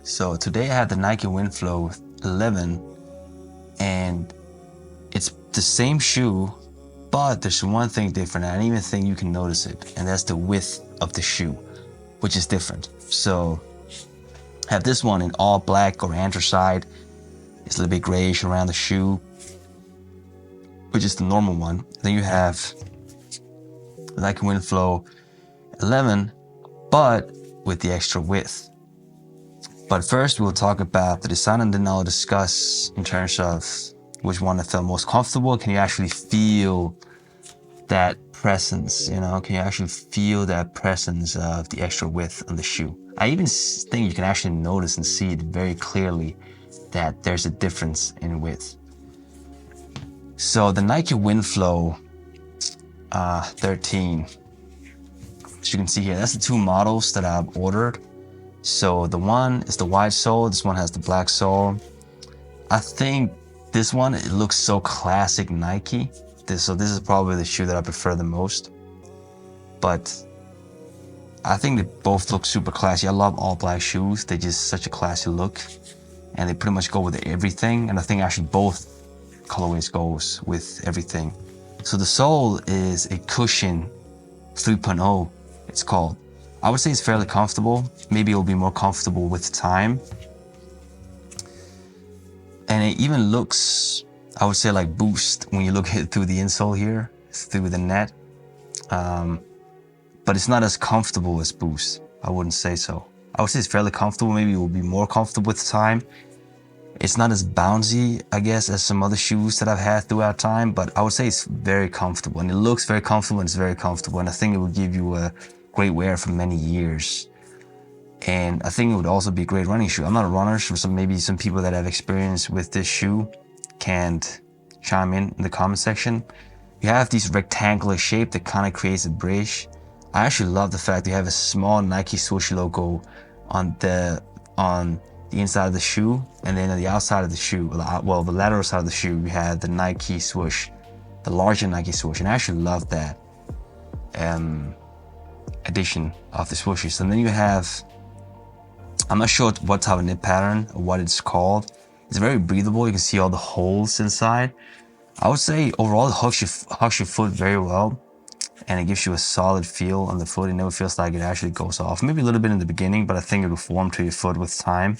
So today I have the Nike Windflow 11, and it's the same shoe, but there's one thing different. I don't even think you can notice it, and that's the width of the shoe, which is different. So I have this one in all black or anthracite. It's a little bit grayish around the shoe, which is the normal one. Then you have the Nike Windflow 11, but with the extra width. But first we'll talk about the design, and then I'll discuss in terms of which one I felt most comfortable. Can you actually feel that presence? Can you actually feel that presence of the extra width on the shoe? I even think you can actually notice and see it very clearly that there's a difference in width. So the Nike Windflow 13, as you can see here, that's the two models that I've ordered. So the one is the white sole, this one has the black sole. I think this one, it looks so classic Nike. So this is probably the shoe that I prefer the most. But I think they both look super classy. I love all black shoes. They're just such a classy look. And they pretty much go with everything. And I think actually both colorways goes with everything. So the sole is a Cushion 3.0, it's called. I would say it's fairly comfortable. Maybe it'll be more comfortable with time. And it even looks, I would say, like Boost when you look at it through the insole here, through the net. But it's not as comfortable as Boost. I wouldn't say so. I would say it's fairly comfortable. Maybe it will be more comfortable with time. It's not as bouncy, I guess, as some other shoes that I've had throughout time, but I would say it's very comfortable, and it looks very comfortable, and it's very comfortable, and I think it would give you a great wear for many years. And I think it would also be a great running shoe. I'm not a runner, so maybe some people that have experience with this shoe can chime in the comment section. You have this rectangular shape that kind of creates a bridge. I actually love the fact you have a small Nike swoosh logo on the inside of the shoe, and then on the outside of the shoe, well, the lateral side of the shoe, you have the Nike swoosh, the larger Nike swoosh, and I actually love that addition of the swooshes. And then you have, I'm not sure what type of knit pattern or what it's called. It's very breathable. You can see all the holes inside. I would say overall it hugs your foot very well, and it gives you a solid feel on the foot. It never feels like it actually goes off. Maybe a little bit in the beginning, but I think it will form to your foot with time.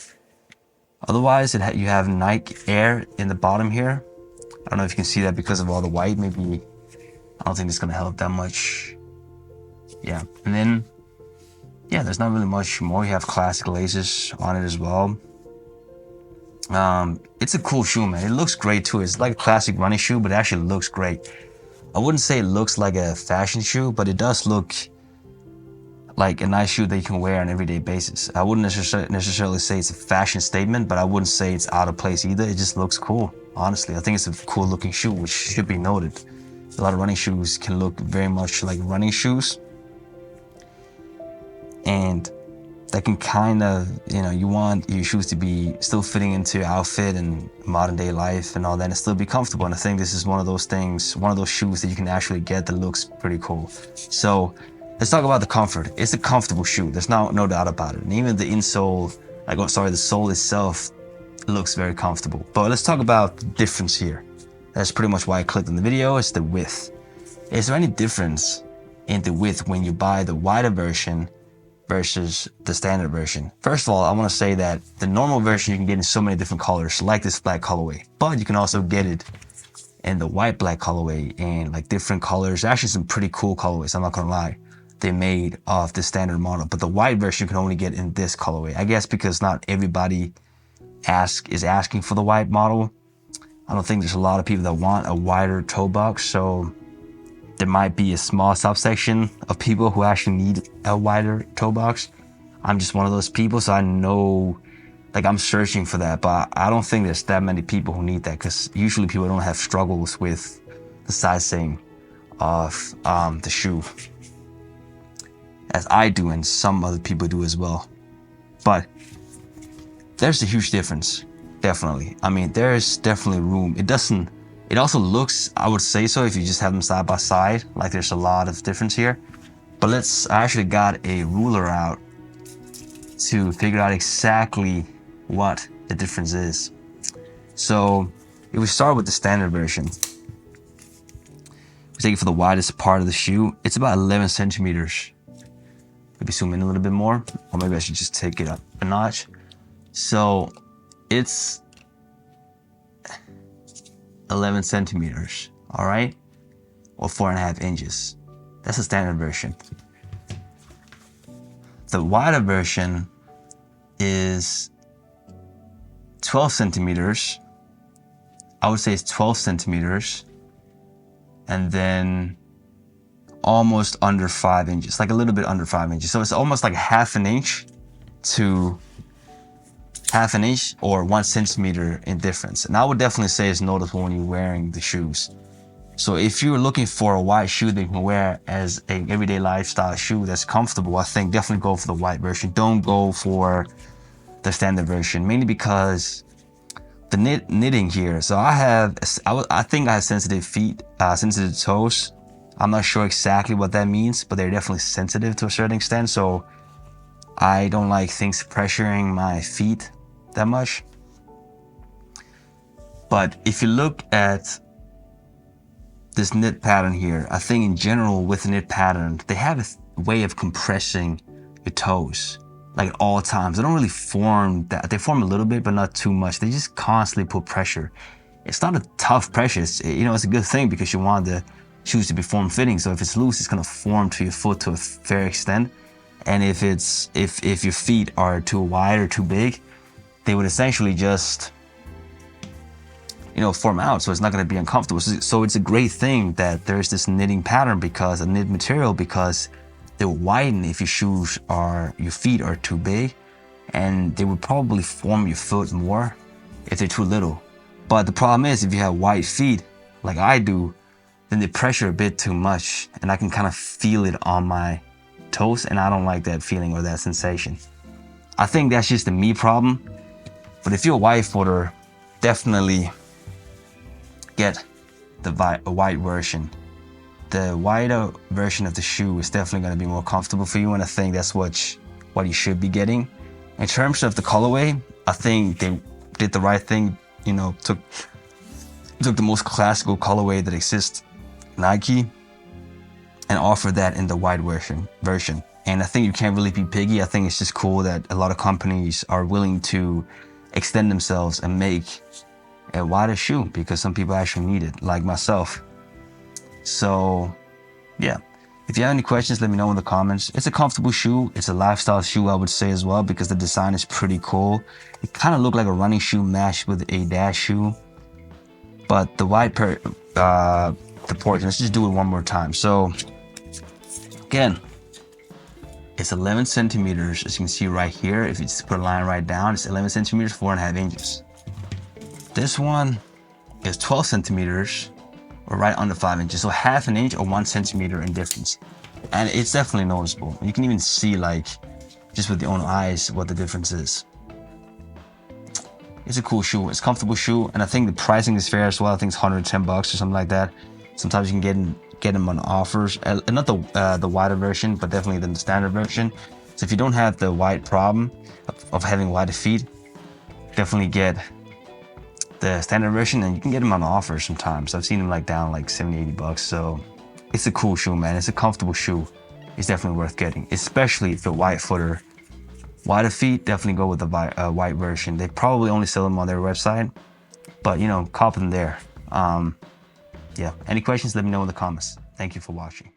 Otherwise, you have Nike Air in the bottom here. I don't know if you can see that because of all the white. Maybe, I don't think it's gonna help that much. Yeah, and then, yeah, there's not really much more. You have classic laces on it as well. It's a cool shoe, man. It looks great too. It's like a classic running shoe, but it actually looks great. I wouldn't say it looks like a fashion shoe, but it does look like a nice shoe that you can wear on an everyday basis. I wouldn't necessarily say it's a fashion statement, but I wouldn't say it's out of place either. It just looks cool, honestly. I think it's a cool looking shoe, which should be noted. A lot of running shoes can look very much like running shoes, and that can kind of, you want your shoes to be still fitting into your outfit and modern day life and all that, and still be comfortable. And I think this is one of those things, one of those shoes that you can actually get that looks pretty cool. So let's talk about the comfort. It's a comfortable shoe. There's no doubt about it. And even the insole, the sole itself looks very comfortable. But let's talk about the difference here. That's pretty much why I clicked on the video. It's the width. Is there any difference in the width when you buy the wider version versus the standard version? First of all, I want to say that the normal version you can get in so many different colors, like this black colorway, but you can also get it in the white black colorway and like different colors. Actually, some pretty cool colorways, I'm not gonna lie, they made of the standard model. But the white version you can only get in this colorway, I guess because not everybody is asking for the white model. I don't think there's a lot of people that want a wider toe box, so there might be a small subsection of people who actually need a wider toe box. I'm just one of those people, so I know, I'm searching for that, but I don't think there's that many people who need that, because usually people don't have struggles with the sizing of the shoe, as I do and some other people do as well. But there's a huge difference, definitely. I mean, there's definitely room. It also looks, I would say so, if you just have them side by side, like there's a lot of difference here. But I actually got a ruler out to figure out exactly what the difference is. So if we start with the standard version, we take it for the widest part of the shoe. It's about 11 centimeters. Maybe zoom in a little bit more, or maybe I should just take it up a notch. So it's 11 centimeters, all right? Or 4.5 inches. That's the standard version. The wider version is 12 centimeters. I would say it's 12 centimeters. And then almost under 5 inches, like a little bit under 5 inches. So it's almost like half an inch to half an inch or 1 centimeter in difference. And I would definitely say it's noticeable when you're wearing the shoes. So if you're looking for a white shoe that you can wear as an everyday lifestyle shoe that's comfortable, I think definitely go for the white version. Don't go for the standard version, mainly because the knitting here. So I think I have sensitive feet, sensitive toes. I'm not sure exactly what that means, but they're definitely sensitive to a certain extent. So I don't like things pressuring my feet that much. But if you look at this knit pattern here, I think in general with the knit pattern, they have a way of compressing your toes, like at all times. They don't really form that. They form a little bit, but not too much. They just constantly put pressure. It's not a tough pressure. It's a good thing because you want the shoes to be form-fitting. So if it's loose, it's gonna form to your foot to a fair extent. And if your feet are too wide or too big, they would essentially just form out, so it's not going to be uncomfortable. So it's a great thing that there's this knitting pattern, because a knit material, because they will widen if your feet are too big, and they would probably form your foot more if they're too little. But the problem is, if you have wide feet like I do, then they pressure a bit too much, and I can kind of feel it on my toes, and I don't like that feeling or that sensation. I think that's just a me problem. But if you're a wide footer, definitely get the white version. The wider version of the shoe is definitely going to be more comfortable for you, and I think that's what you should be getting. In terms of the colorway, I think they did the right thing. Took the most classical colorway that exists, Nike, and offered that in the white version. And I think you can't really be picky. I think it's just cool that a lot of companies are willing to extend themselves and make a wider shoe, because some people actually need it, like myself. So yeah, if you have any questions, let me know in the comments. It's a comfortable shoe. It's a lifestyle shoe, I would say, as well, because the design is pretty cool. It kind of looked like a running shoe mashed with a dash shoe. But the white the portion, let's just do it one more time. So again, it's 11 centimeters, as you can see right here. If you just put a line right down, it's 11 centimeters, 4.5 inches. This one is 12 centimeters, or right under 5 inches. So half an inch or 1 centimeter in difference. And it's definitely noticeable. You can even see, like, just with your own eyes, what the difference is. It's a cool shoe. It's a comfortable shoe. And I think the pricing is fair as well. I think it's $110 or something like that. Sometimes you can get them on offers. Not the wider version, but definitely the standard version. So if you don't have the white problem of having wider feet, definitely get the standard version, and you can get them on offer sometimes. I've seen them like down like $70-80. So it's a cool shoe, man. It's a comfortable shoe. It's definitely worth getting, especially if you're white footer. Wider feet, definitely go with the white version. They probably only sell them on their website, but cop them there. Yeah, any questions, let me know in the comments. Thank you for watching.